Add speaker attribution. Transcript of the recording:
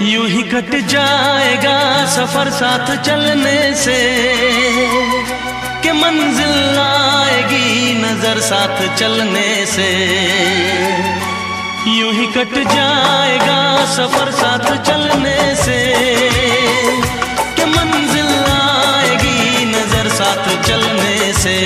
Speaker 1: यूं ही कट जाएगा सफर साथ चलने से, कि मंजिल आएगी नजर साथ चलने से। यूं ही कट जाएगा सफर साथ चलने से, कि मंजिल आएगी नजर साथ चलने से।